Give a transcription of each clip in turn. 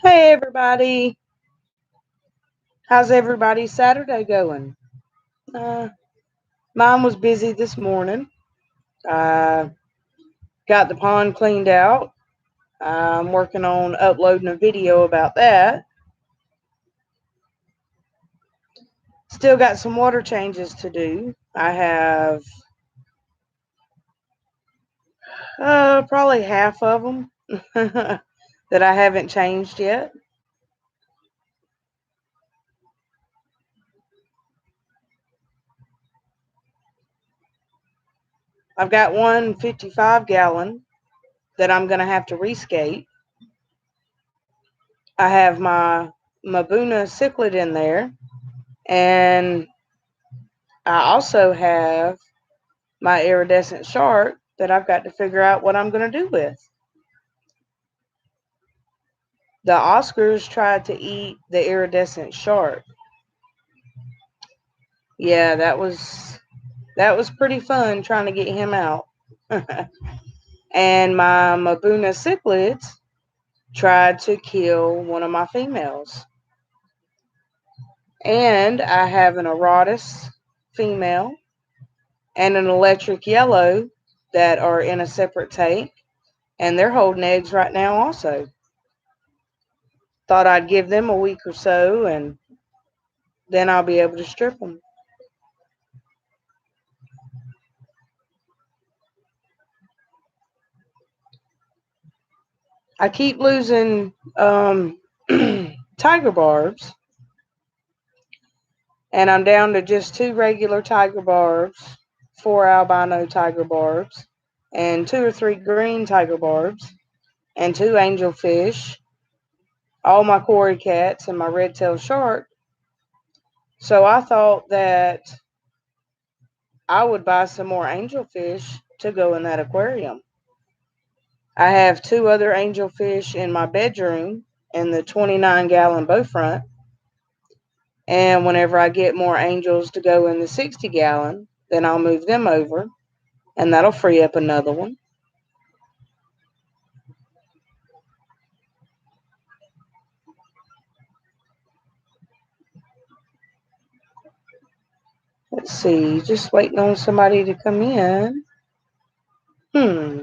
Hey everybody, how's everybody's Saturday going? Uh, Mine was busy this morning. I got the pond cleaned out. I'm working on uploading a video about that. Still got some water changes to do. I have probably half of them that I haven't changed yet. I've got one 55-gallon that I'm going to have to reskate. I have my Mabuna cichlid in there, and I also have my iridescent shark that I've got to figure out what I'm going to do with. The Oscars tried to eat the iridescent shark. Yeah, that was pretty fun trying to get him out. And my Mabuna cichlids tried to kill one of my females. And I have an Erotis female and an electric yellow that are in a separate tank, and they're holding eggs right now also. Thought I'd give them a week or so, and then I'll be able to strip them. I keep losing tiger barbs, and I'm down to just 2 regular tiger barbs, 4 albino tiger barbs, and 2 or 3 green tiger barbs, and 2 angelfish, all my cory cats, and my red-tailed shark. So I thought that I would buy some more angelfish to go in that aquarium. I have 2 other angelfish in my bedroom in the 29-gallon bow front. And whenever I get more angels to go in the 60-gallon, then I'll move them over, and that'll free up another one. Let's see, just waiting on somebody to come in. Hmm.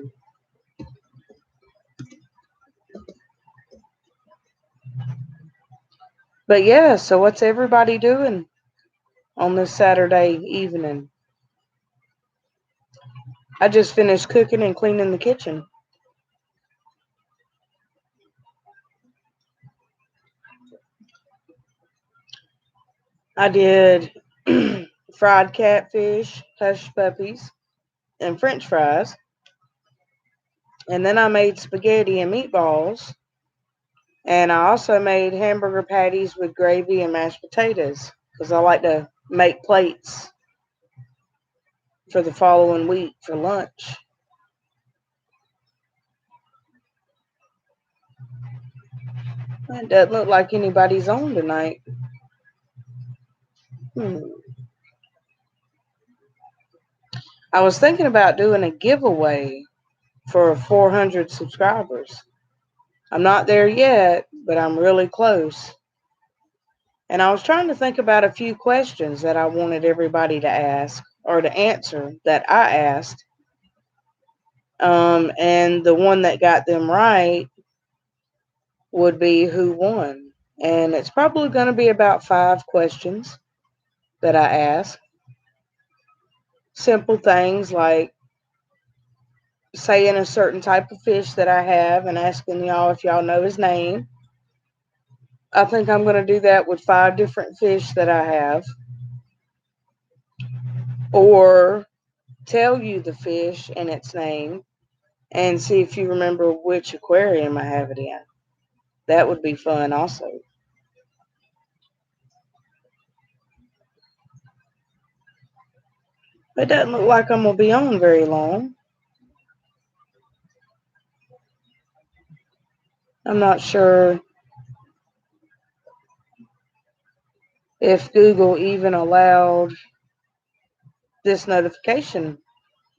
But yeah, so what's everybody doing on this Saturday evening? I just finished cooking and cleaning the kitchen. I did fried catfish, hush puppies, and french fries. And then I made spaghetti and meatballs. And I also made hamburger patties with gravy and mashed potatoes because I like to make plates for the following week for lunch. It doesn't look like anybody's on tonight. Hmm. I was thinking about doing a giveaway for 400 subscribers. I'm not there yet, but I'm really close. And I was trying to think about a few questions that I wanted everybody to ask or to answer that I asked. And the one that got them right would be who won. And it's probably going to be about 5 questions that I ask. Simple things like saying a certain type of fish that I have and asking y'all if y'all know his name. I think I'm going to do that with 5 different fish that I have. Or tell you the fish and its name and see if you remember which aquarium I have it in. That would be fun also. It doesn't look like I'm going to be on very long. I'm not sure if Google even allowed this notification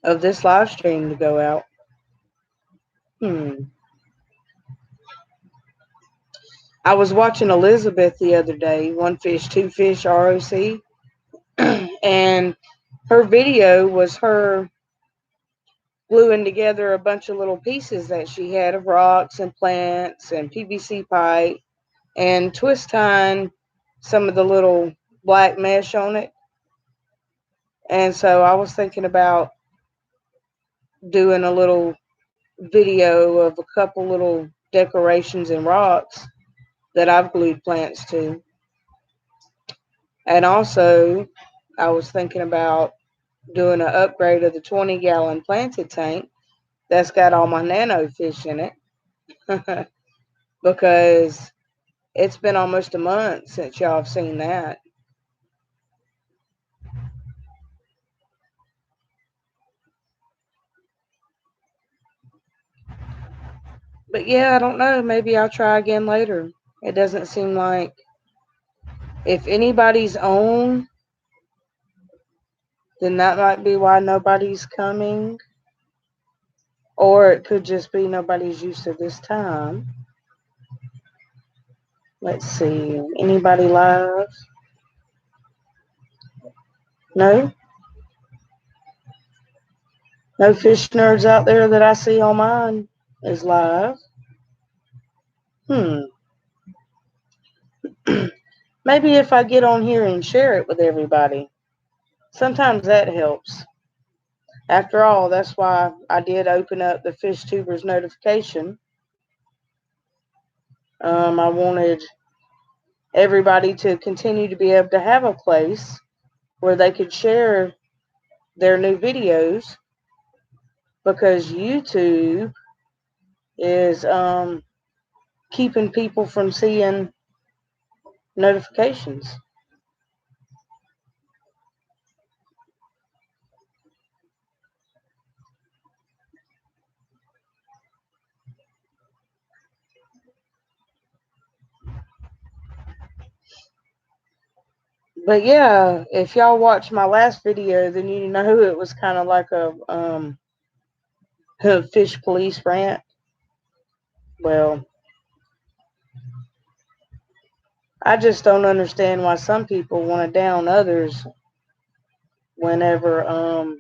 of this live stream to go out. Hmm. I was watching Elizabeth the other day, One Fish, Two Fish, ROC, and her video was her gluing together a bunch of little pieces that she had of rocks and plants and PVC pipe and twist tying some of the little black mesh on it. And so I was thinking about doing a little video of a couple little decorations and rocks that I've glued plants to. And also, I was thinking about doing an upgrade of the 20-gallon planted tank that's got all my nano fish in it because it's been almost a month since y'all have seen that. But yeah, I don't know. Maybe I'll try again later. It doesn't seem like if anybody's on, then that might be why nobody's coming. Or it could just be nobody's used to this time. Let's see. Anybody live? No? No fish nerds out there that I see on mine is live. Hmm. Maybe if I get on here and share it with everybody. Sometimes that helps. After all, that's why I did open up the Fish Tubers notification. I wanted everybody to continue to be able to have a place where they could share their new videos because YouTube is keeping people from seeing notifications. But yeah, if y'all watched my last video, then you know it was kind of like a fish police rant. Well, I just don't understand why some people want to down others whenever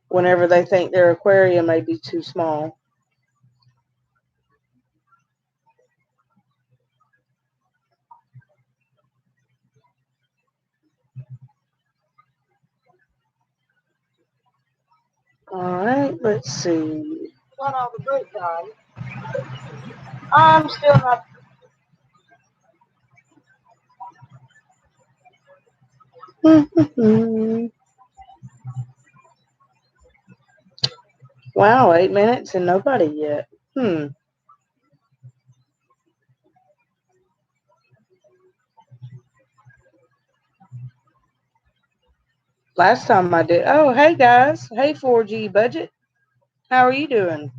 whenever they think their aquarium may be too small. All right, let's see. Not all the great guys. I'm still not. Wow, 8 minutes and nobody yet. Last time I did. Oh, hey guys. Hey 4G budget. How are you doing?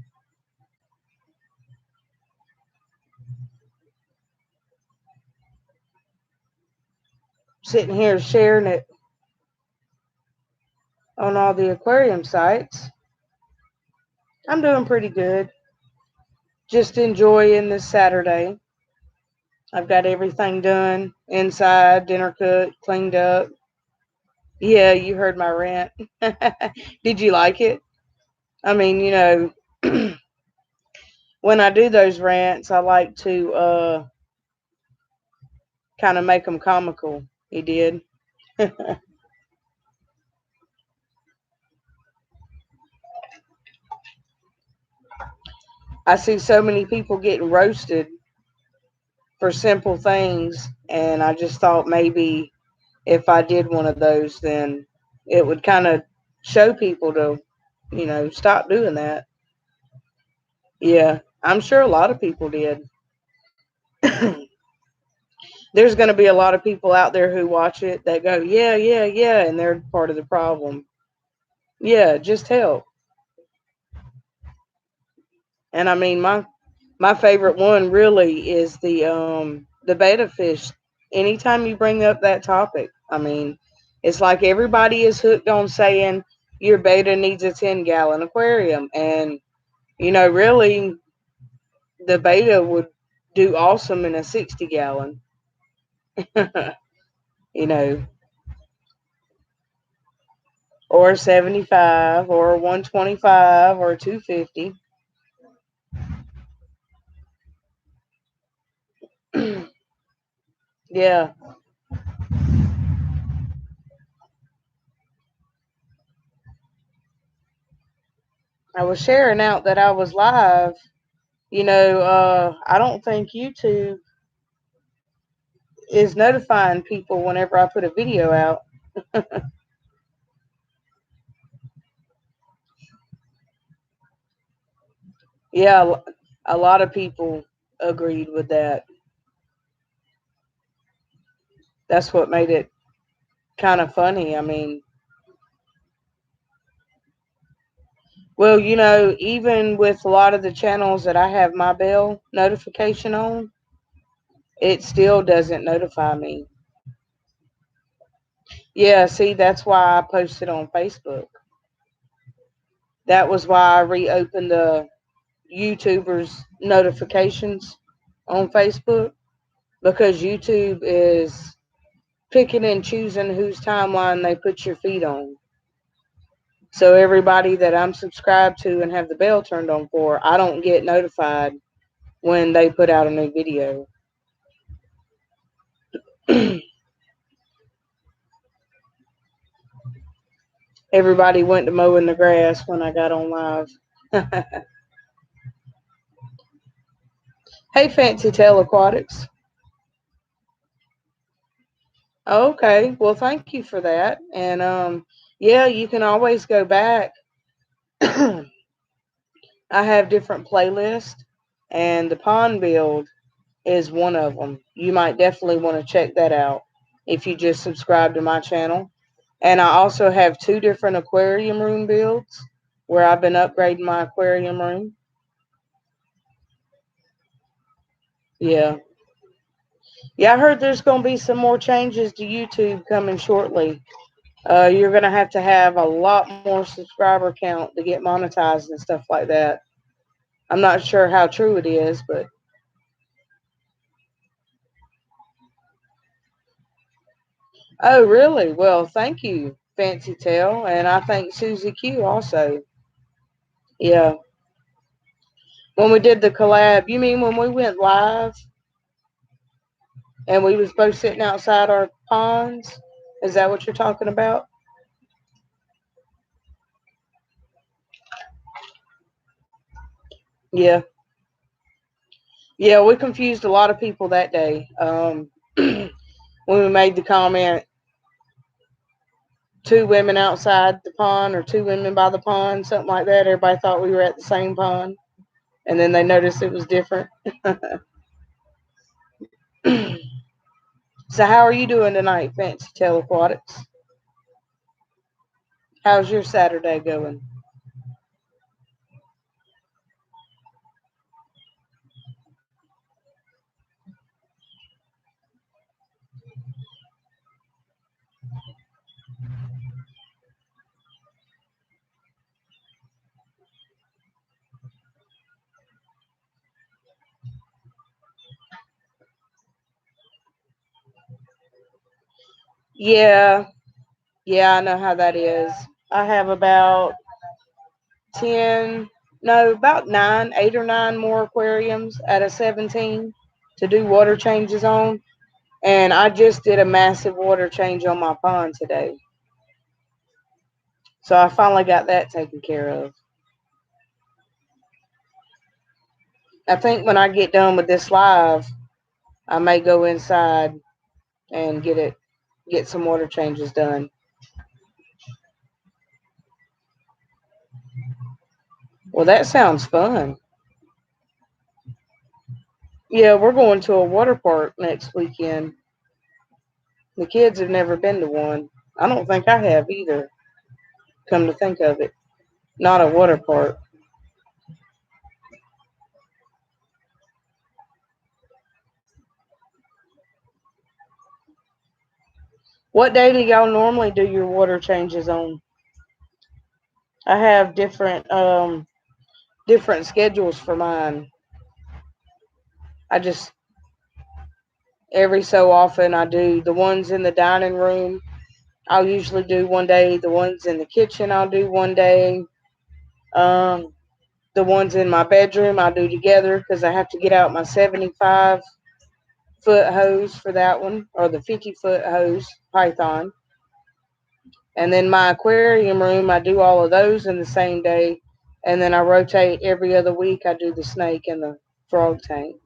Sitting here sharing it on all the aquarium sites. I'm doing pretty good. Just enjoying this Saturday. I've got everything done inside, dinner cooked, cleaned up. Yeah, you heard my rant. Did you like it? I mean, when I do those rants, I like to kind of make them comical. He did. I see so many people getting roasted for simple things, and I just thought maybe if I did one of those, then it would kind of show people to, stop doing that. Yeah, I'm sure a lot of people did. There's going to be a lot of people out there who watch it that go, yeah, yeah, yeah, and they're part of the problem. Yeah, just help. And I mean, my favorite one really is the betta fish. Anytime you bring up that topic, I mean, it's like everybody is hooked on saying your betta needs a 10-gallon aquarium, and really the beta would do awesome in a 60 gallon. you know, or 75 or 125 or 250. Yeah, I was sharing out that I was live. I don't think YouTube is notifying people whenever I put a video out. Yeah, a lot of people agreed with that. That's what made it kind of funny. I mean, well, even with a lot of the channels that I have my bell notification on, it still doesn't notify me. Yeah, see, that's why I posted on Facebook. That was why I reopened the YouTubers notifications on Facebook, because YouTube is picking and choosing whose timeline they put your feed on. So everybody that I'm subscribed to and have the bell turned on for, I don't get notified when they put out a new video. Everybody went to mowing the grass when I got on live. Hey, Fancy Tail Aquatics. Okay, well, thank you for that. And yeah, you can always go back. I have different playlists, and the pond build is one of them. You might definitely want to check that out if you just subscribe to my channel. And I also have two different aquarium room builds where I've been upgrading my aquarium room. Yeah. Yeah, I heard there's going to be some more changes to YouTube coming shortly. You're going to have a lot more subscriber count to get monetized and stuff like that. I'm not sure how true it is, but oh, really? Well, thank you, Fancy Tail, and I thank Susie Q also. Yeah. When we did the collab, you mean when we went live and we was both sitting outside our ponds? Is that what you're talking about? Yeah. Yeah, we confused a lot of people that day. When we made the comment, two women outside the pond or two women by the pond, something like that. Everybody thought we were at the same pond, and then they noticed it was different. So, how are you doing tonight, Fancy Tail Aquatics? How's your Saturday going? Yeah, yeah, I know how that is. I have about 10, no, about 9, 8 or 9 more aquariums out of 17 to do water changes on. And I just did a massive water change on my pond today. So I finally got that taken care of. I think when I get done with this live, I may go inside and get some water changes done. Well, that sounds fun. Yeah, we're going to a water park next weekend. The kids have never been to one. I don't think I have either, come to think of it. Not a water park. What day do y'all normally do your water changes on? I have different schedules for mine. I just, every so often, I do the ones in the dining room. I'll usually do one day. The ones in the kitchen, I'll do one day. Um, the ones in my bedroom, I'll do together because I have to get out my 75-foot hose for that one, or the 50-foot hose python. And then my aquarium room, I do all of those in the same day. And then I rotate every other week. I do the snake and the frog tank.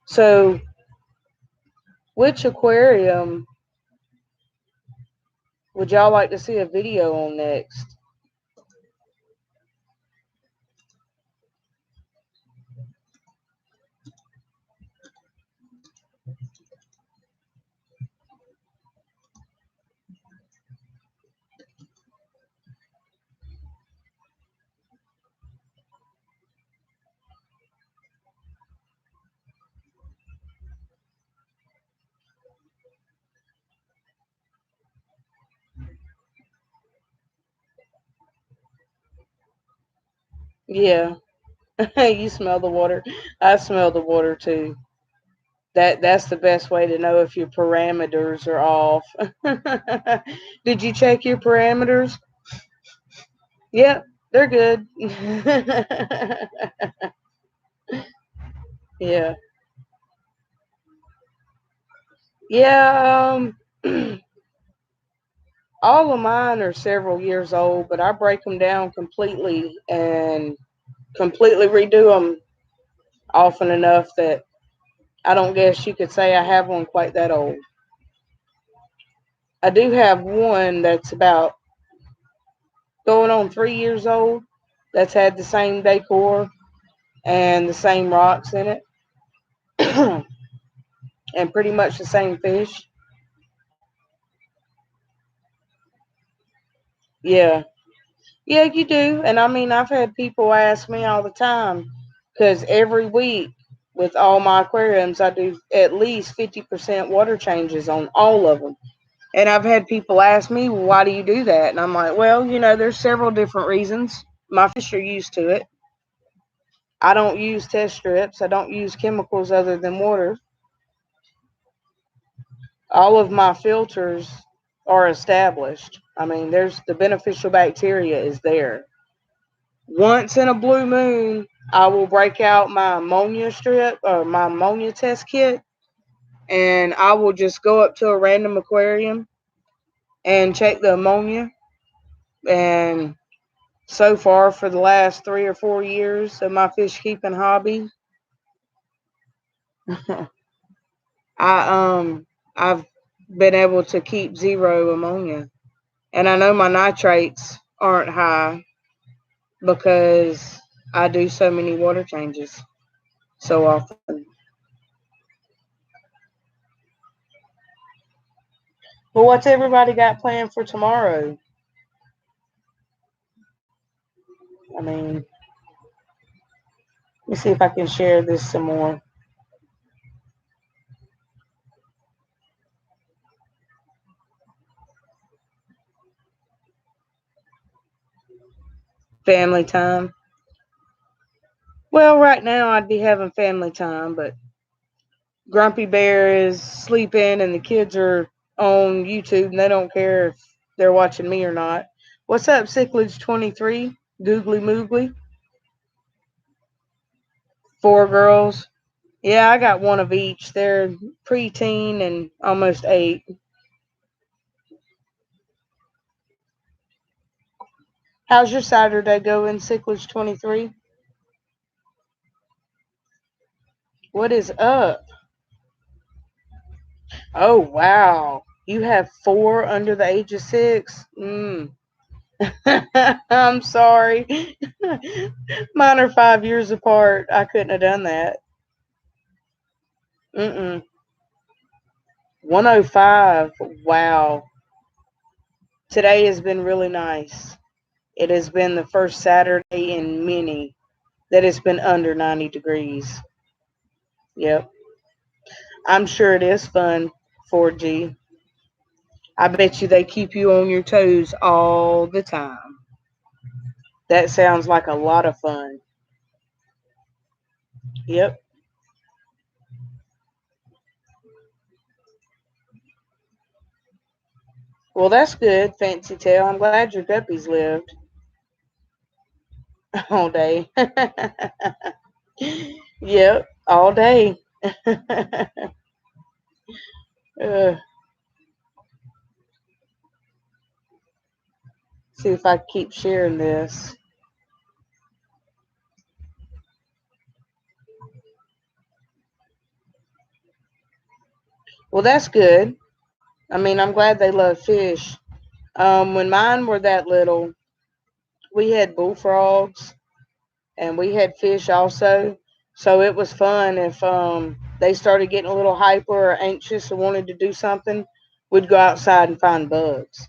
So, which aquarium would y'all like to see a video on next? Yeah, you smell the water. I smell the water too. That's the best way to know if your parameters are off. Did you check your parameters? Yep, they're good. Yeah. Yeah, all of mine are several years old, but I break them down completely and completely redo them often enough that I don't guess you could say I have one quite that old. I do have one that's about going on 3 years old that's had the same decor and the same rocks in it and pretty much the same fish. Yeah. Yeah, you do. And I mean, I've had people ask me all the time because every week with all my aquariums, I do at least 50% water changes on all of them. And I've had people ask me, well, why do you do that? And I'm like, well, there's several different reasons. My fish are used to it. I don't use test strips. I don't use chemicals other than water. All of my filters are established. I mean, there's the beneficial bacteria is there. Once in a blue moon, I will break out my ammonia strip or my ammonia test kit, and I will just go up to a random aquarium and check the ammonia. And so far, for the last 3 or 4 years of my fish keeping hobby, I've been able to keep zero ammonia, and I know my nitrates aren't high because I do so many water changes so often. But what's everybody got planned for tomorrow? I mean, let me see if I can share this some more. Family time. Well, right now I'd be having family time, but Grumpy Bear is sleeping and the kids are on YouTube and they don't care if they're watching me or not. What's up, Sicklage 23? Googly Moogly? Four girls. Yeah, I got one of each. They're preteen and almost 8. How's your Saturday going, Sicklage 23? What is up? Oh, wow. You have 4 under the age of 6? I'm sorry. Mine are 5 years apart. I couldn't have done that. Mm-mm. 105. Wow. Today has been really nice. It has been the first Saturday in many that it's been under 90 degrees. Yep. I'm sure it is fun. 4G. I bet you they keep you on your toes all the time. That sounds like a lot of fun. Yep. Well, that's good, Fancy Tail. I'm glad your guppies lived all day. Yep, all day. uh, see if I keep sharing this. Well, that's good. I mean, I'm glad they love fish. When mine were that little, we had bullfrogs and we had fish also. So it was fun if they started getting a little hyper or anxious or wanted to do something, we'd go outside and find bugs.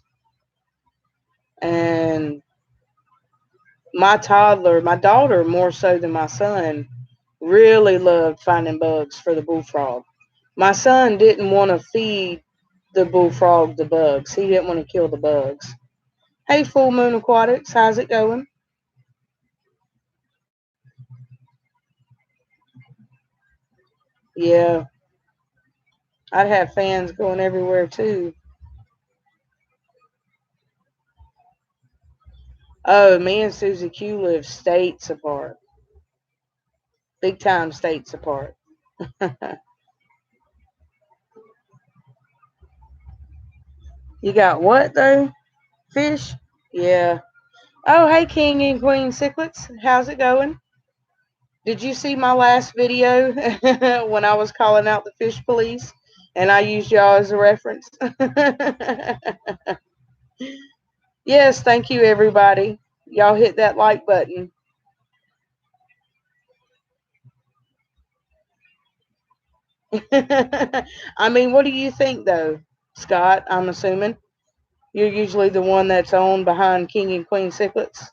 And my toddler, my daughter more so than my son, really loved finding bugs for the bullfrog. My son didn't want to feed the bullfrog the bugs. He didn't want to kill the bugs. Hey, Full Moon Aquatics, how's it going? Yeah, I'd have fans going everywhere too. Oh, me and Susie Q live states apart, big time states apart. You got what though? Fish? Yeah. Oh, hey, King and Queen Cichlets, how's it going? Did you see my last video when I was calling out the fish police and I used y'all as a reference? Yes, thank you, everybody. Y'all hit that like button. I mean, what do you think, though, Scott? I'm assuming you're usually the one that's on behind King and Queen Cichlets.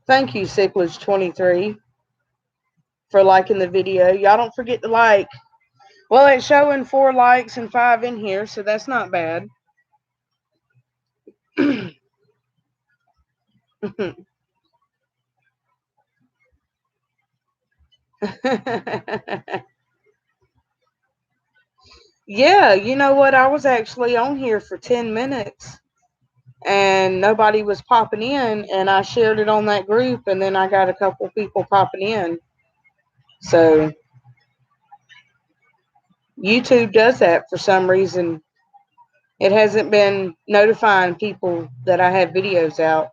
Thank you, Cichlets23, for liking the video. Y'all don't forget to like. Well, it's showing 4 likes and 5 in here, so that's not bad. Yeah, you know what? I was actually on here for 10 minutes and nobody was popping in, and I shared it on that group, and then I got a couple people popping in. So YouTube does that for some reason. It hasn't been notifying people that I have videos out.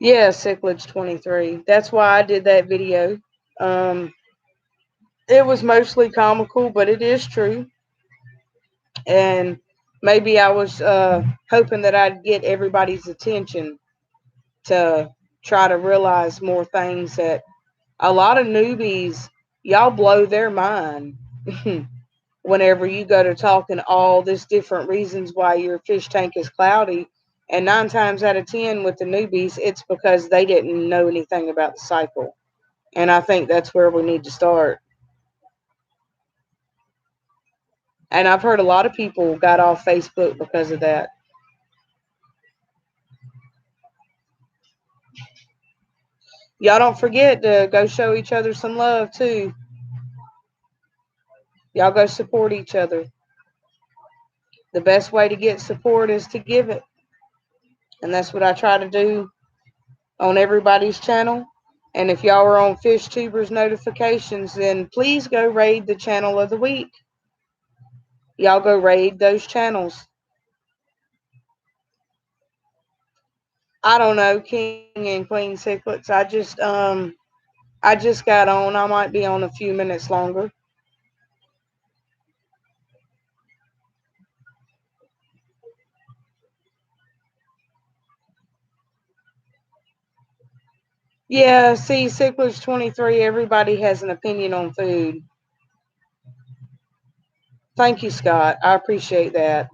Yeah, Cichlage23. That's why I did that video. Um, it was mostly comical, but it is true. And maybe I was hoping that I'd get everybody's attention to try to realize more things that a lot of newbies, y'all blow their mind whenever you go to talking all this different reasons why your fish tank is cloudy. And 9 times out of 10 with the newbies, it's because they didn't know anything about the cycle. And I think that's where we need to start. And I've heard a lot of people got off Facebook because of that. Y'all don't forget to go show each other some love too. Y'all go support each other. The best way to get support is to give it. And that's what I try to do on everybody's channel. And if y'all are on Fish Tubers notifications, then please go raid the channel of the week. Y'all go raid those channels. I don't know, King and Queen Cichlets. I just got on. I might be on a few minutes longer. Yeah, see, Cichlage23, everybody has an opinion on food. Thank you, Scott. I appreciate that.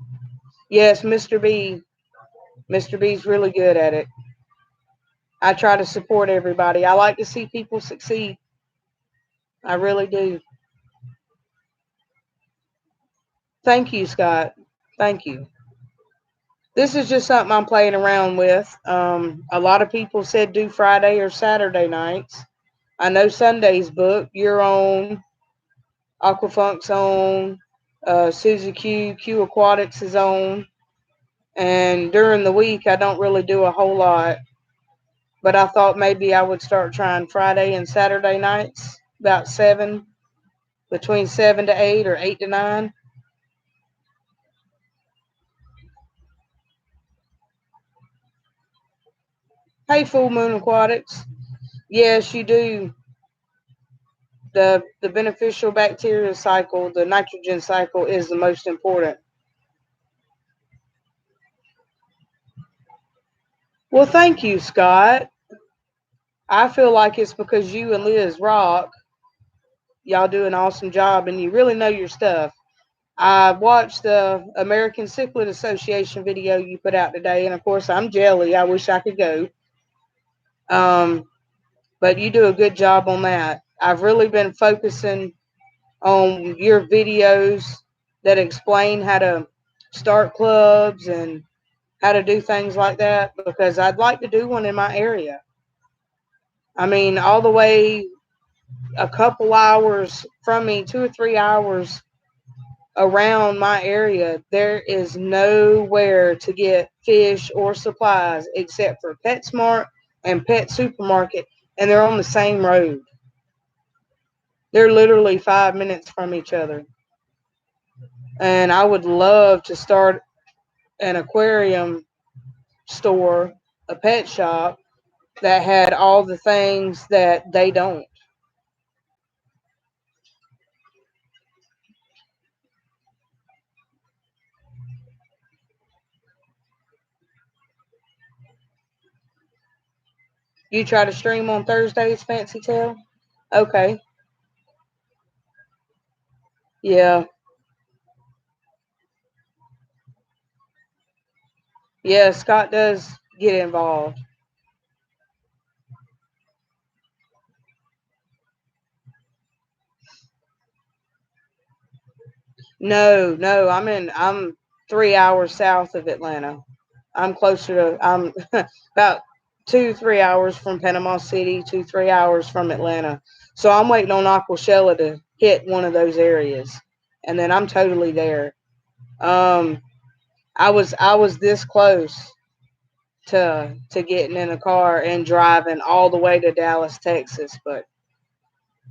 Yes, Mr. B. Mr. B's really good at it. I try to support everybody. I like to see people succeed. I really do. Thank you, Scott. Thank you. This is just something I'm playing around with. A lot of people said do Friday or Saturday nights. I know Sunday's booked. You're on. Aquafunk's on. Susie Q Aquatics is on. And during the week, I don't really do a whole lot. But I thought maybe I would start trying Friday and Saturday nights about 7, between 7 to 8 or 8 to 9. Hey, Full Moon Aquatics. Yes, you do. The beneficial bacteria cycle, the nitrogen cycle, is the most important. Well, thank you, Scott. I feel like it's because you and Liz rock. Y'all do an awesome job, and you really know your stuff. I watched the American Cichlid Association video you put out today, and of course, I'm jelly. I wish I could go. Um, but you do a good job on that. I've really been focusing on your videos that explain how to start clubs and how to do things like that because I'd like to do one in my area. I mean, all the way a couple hours from me, 2 or 3 hours around my area, there is nowhere to get fish or supplies except for PetSmart and Pet Supermarket, and they're on the same road. They're literally 5 minutes from each other. And I would love to start an aquarium store, a pet shop that had all the things that they don't. You try to stream on Thursdays, Fancy Tail? Okay. Yeah. Yeah, Scott does get involved. No, no, I'm 3 hours south of Atlanta. I'm closer to I'm about 2, 3 hours from Panama City, 2, 3 hours from Atlanta. So I'm waiting on Aquashella to hit one of those areas. And then I'm totally there. Um I was this close to getting in a car and driving all the way to Dallas, Texas, but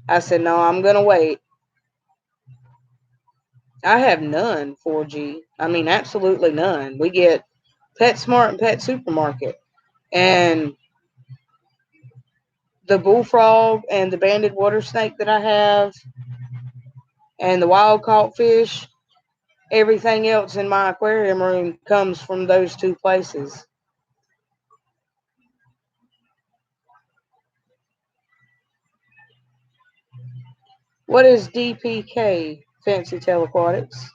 I said no, I'm gonna wait. I have none 4G. I mean, absolutely none. We get PetSmart and Pet Supermarket, and the bullfrog and the banded water snake that I have, and the wild caught fish. Everything else in my aquarium room comes from those two places. What is DPK? Fancy Tail Aquatics.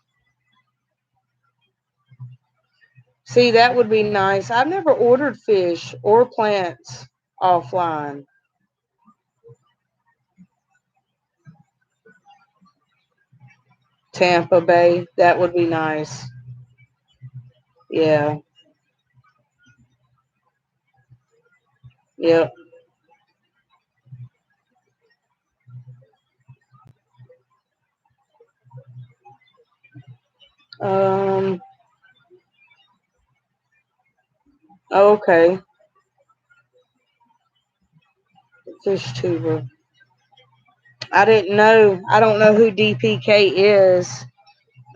See, that would be nice. I've never ordered fish or plants offline. Tampa Bay, that would be nice. Yeah, yep. Um, okay. Fish tuber. I didn't know. I don't know who DPK is.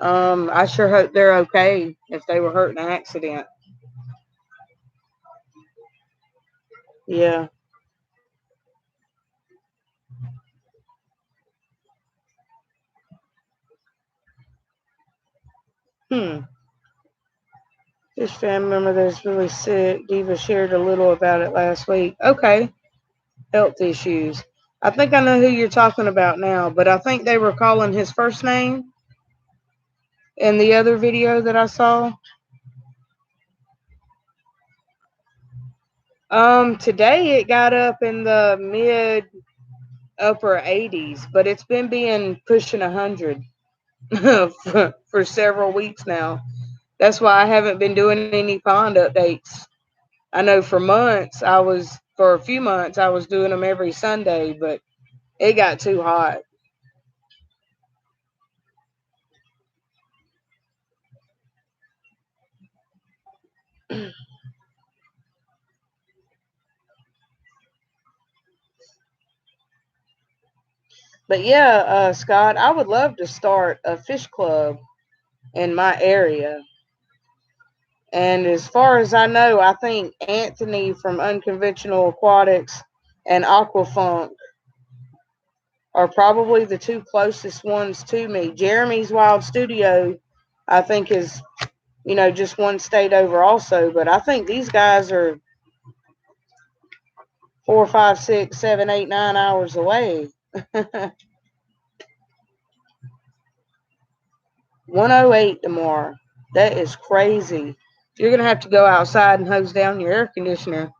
I sure hope they're okay if they were hurt in an accident. Yeah. Hmm. This family member that's really sick. Diva shared a little about it last week. Okay. Health issues. I think I know who you're talking about now, but I think they were calling his first name in the other video that I saw. Today it got up in the mid upper 80s, but it's been being pushing 100 for several weeks now. That's why I haven't been doing any pond updates. I know for a few months, I was doing them every Sunday, but it got too hot. But yeah, Scott, I would love to start a fish club in my area. And as far as I know, I think Anthony from Unconventional Aquatics and Aquafunk are probably the two closest ones to me. Jeremy's Wild Studio, I think, is, just one state over also. But I think these guys are 4, 5, 6, 7, 8, 9 hours away. 108 tomorrow. That is crazy. You're going to have to go outside and hose down your air conditioner.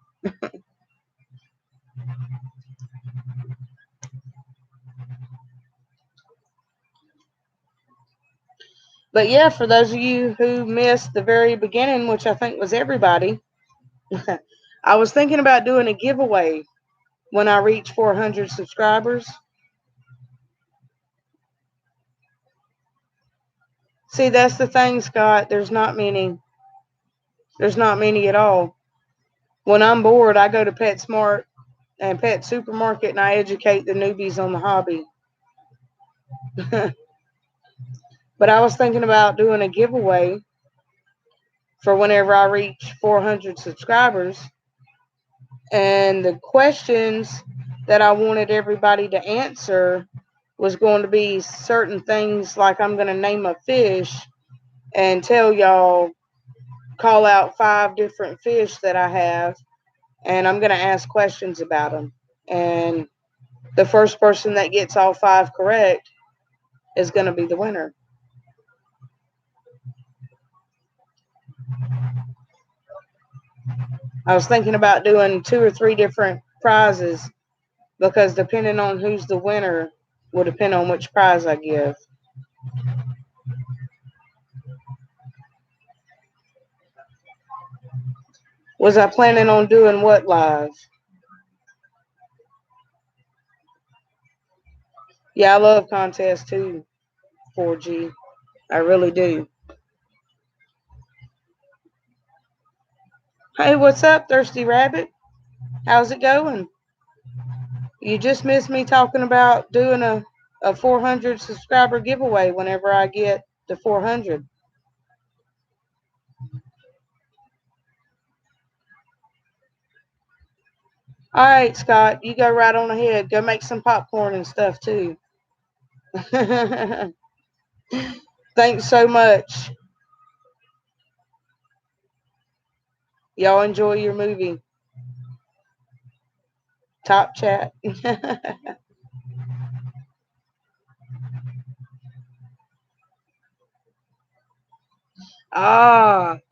But yeah, for those of you who missed the very beginning, which I think was everybody, I was thinking about doing a giveaway when I reach 400 subscribers. See, that's the thing, Scott. There's not many. There's not many at all. When I'm bored, I go to PetSmart and Pet Supermarket and I educate the newbies on the hobby. But I was thinking about doing a giveaway for whenever I reach 400 subscribers. And the questions that I wanted everybody to answer was going to be certain things, like I'm going to name a fish and tell y'all, call out 5 different fish that I have, and I'm going to ask questions about them. And the first person that gets all 5 correct is going to be the winner. I was thinking about doing 2 or 3 different prizes, because depending on who's the winner will depend on which prize I give. Was I planning on doing what live? Yeah, I love contests too, 4G. I really do. Hey, what's up, Thirsty Rabbit? How's it going? You just missed me talking about doing a 400 subscriber giveaway whenever I get to 400. All right, Scott, you go right on ahead. Go make some popcorn and stuff too. Thanks so much. Y'all enjoy your movie. Top chat.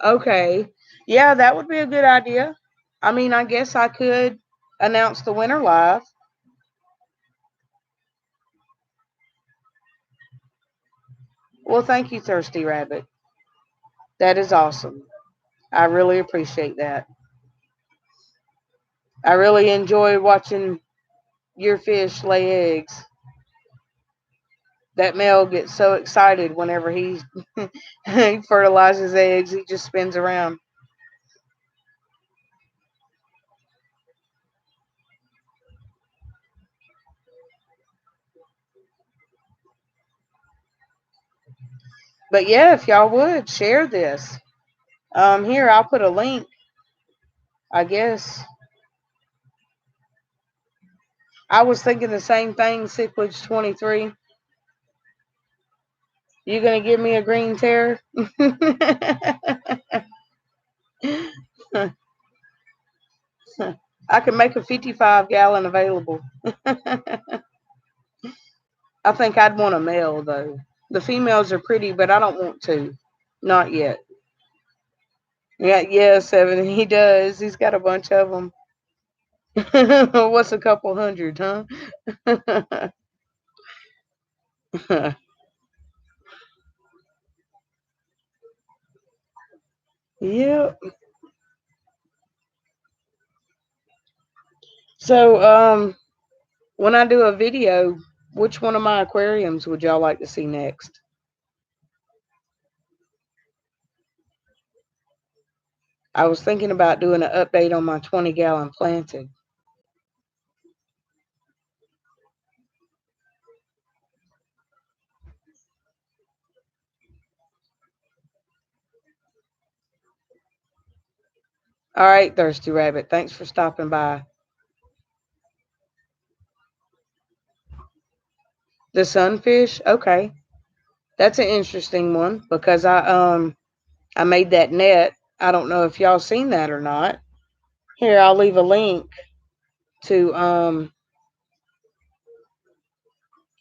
Okay. Yeah, that would be a good idea. I mean, I guess I could announce the winner live. Well, thank you, Thirsty Rabbit. That is awesome. I really appreciate that. I really enjoy watching your fish lay eggs. That male gets so excited whenever he fertilizes eggs, he just spins around. But yeah, if y'all would share this. Here, I'll put a link, I guess. I was thinking the same thing, Cichlage 23. You gonna give me a green tear? I can make a 55-gallon available. I think I'd want a male though. The females are pretty, but I don't want to. Not yet. Yeah, yeah, 7. He does. He's got a bunch of them. What's a couple hundred, huh? Yep. So, when I do a video, which one of my aquariums would y'all like to see next? I was thinking about doing an update on my 20-gallon planted. All right, Thirsty Rabbit. Thanks for stopping by. The sunfish? Okay. That's an interesting one because I made that net. I don't know if y'all seen that or not. Here, I'll leave a link to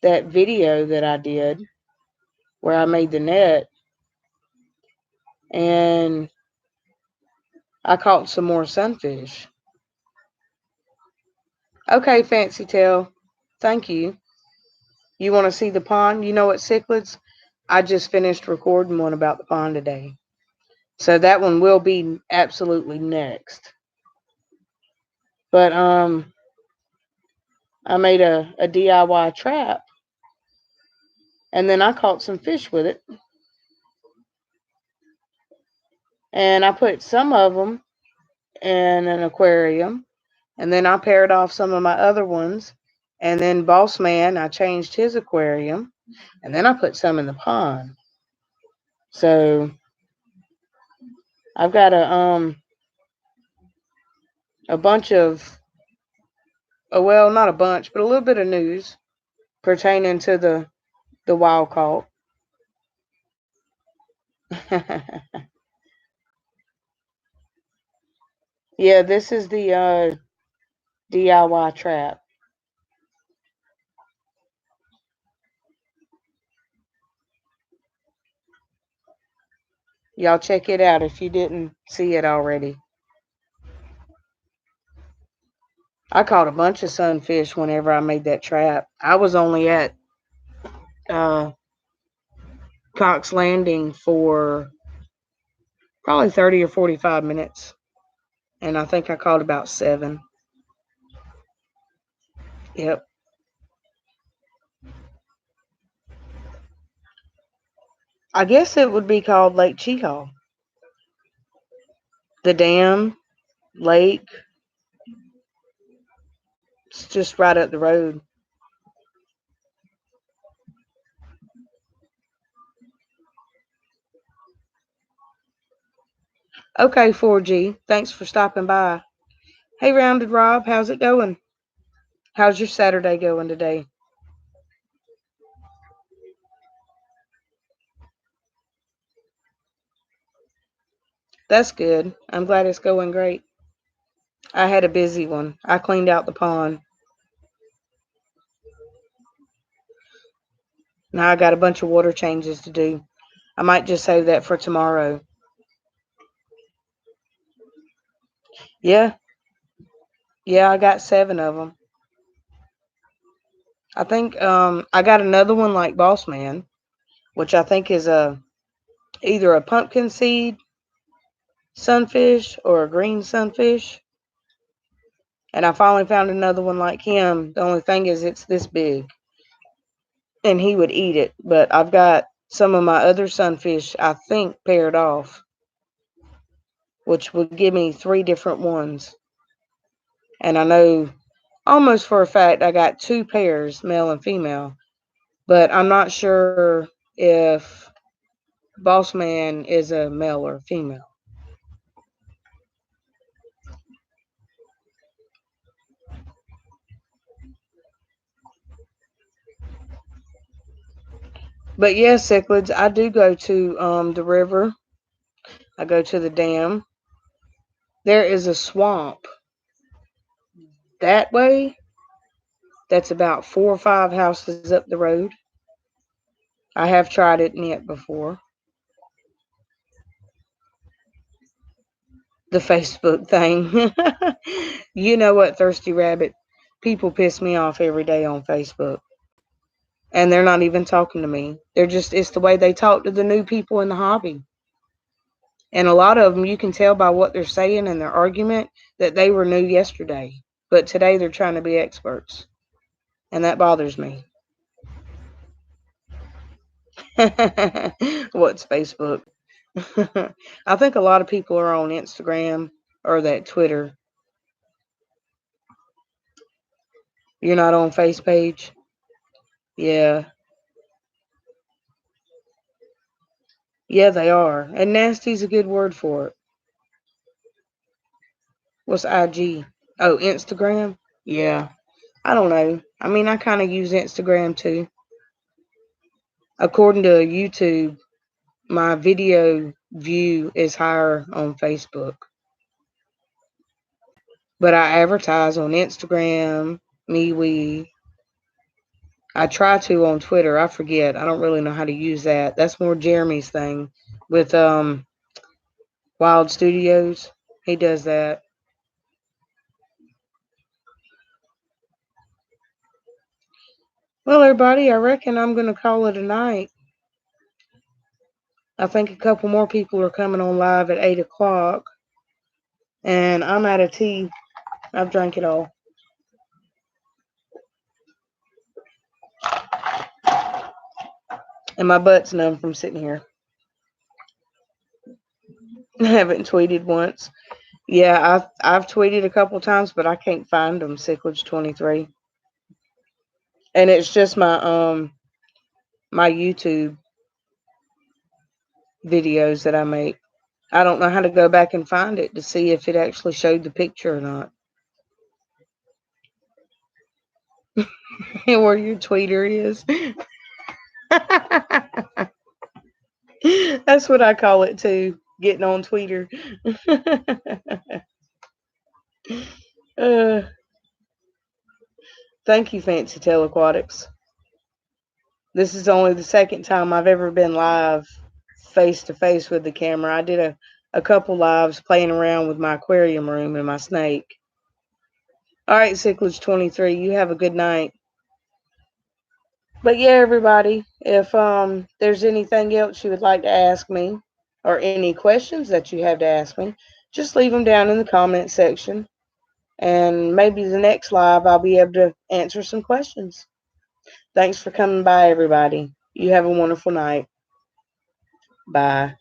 that video that I did where I made the net and I caught some more sunfish. Okay, Fancy Tail. Thank you. You want to see the pond? You know what, cichlids? I just finished recording one about the pond today. So that one will be absolutely next. But I made a DIY trap and then I caught some fish with it. And I put some of them in an aquarium. And then I paired off some of my other ones. And then Boss Man, I changed his aquarium. And then I put some in the pond. So I've got a bunch of, well, not a bunch, but a little bit of news pertaining to the wild caught. Yeah, this is the DIY trap. Y'all check it out if you didn't see it already. I caught a bunch of sunfish whenever I made that trap. I was only at uh, Cox Landing for probably 30 or 45 minutes. And I think I caught about 7. Yep. I guess it would be called Lake Cheahaw. The dam, lake, it's just right up the road. Okay, 4G. Thanks for stopping by. Hey, Rounded Rob, how's it going? How's your Saturday going today? That's good. I'm glad it's going great. I had a busy one. I cleaned out the pond. Now I got a bunch of water changes to do. I might just save that for tomorrow. Yeah, yeah, I got 7 of them. I think I got another one like Boss Man, which I think is either a pumpkin seed sunfish or a green sunfish. And I finally found another one like him. The only thing is it's this big. And he would eat it. But I've got some of my other sunfish, I think, paired off, which would give me 3 different ones. And I know almost for a fact I got 2 pairs, male and female. But I'm not sure if Boss Man is a male or female. But yes, cichlids, I do go to the river. I go to the dam. There is a swamp that way that's about 4 or 5 houses up the road. I have tried it in it before. The Facebook thing. You know what, Thirsty Rabbit? People piss me off every day on Facebook. And they're not even talking to me. It's the way they talk to the new people in the hobby. And a lot of them, you can tell by what they're saying in their argument that they were new yesterday. But today they're trying to be experts. And that bothers me. What's Facebook? I think a lot of people are on Instagram or that Twitter. You're not on Face page? Yeah. Yeah, they are. And nasty's a good word for it. What's IG? Oh, Instagram? Yeah. I don't know. I mean, I kind of use Instagram too. According to YouTube, my video view is higher on Facebook. But I advertise on Instagram, MeWe. I try to on Twitter. I forget. I don't really know how to use that. That's more Jeremy's thing with Wild Studios. He does that. Well, everybody, I reckon I'm going to call it a night. I think a couple more people are coming on live at 8 o'clock. And I'm out of tea. I've drank it all. And my butt's numb from sitting here. I haven't tweeted once. Yeah, I've tweeted a couple times, but I can't find them. Sicklage23, and it's just my YouTube videos that I make. I don't know how to go back and find it to see if it actually showed the picture or not. Where your tweeter is. That's what I call it too. Getting on Twitter. uh, Thank you, Fancy Telequatics. This is only the second time I've ever been live face to face with the camera. I did a couple lives playing around with my aquarium room and my snake. All right, Sicklage23, you have a good night. But yeah, everybody, if there's anything else you would like to ask me or any questions that you have to ask me, just leave them down in the comment section. And maybe the next live I'll be able to answer some questions. Thanks for coming by, everybody. You have a wonderful night. Bye.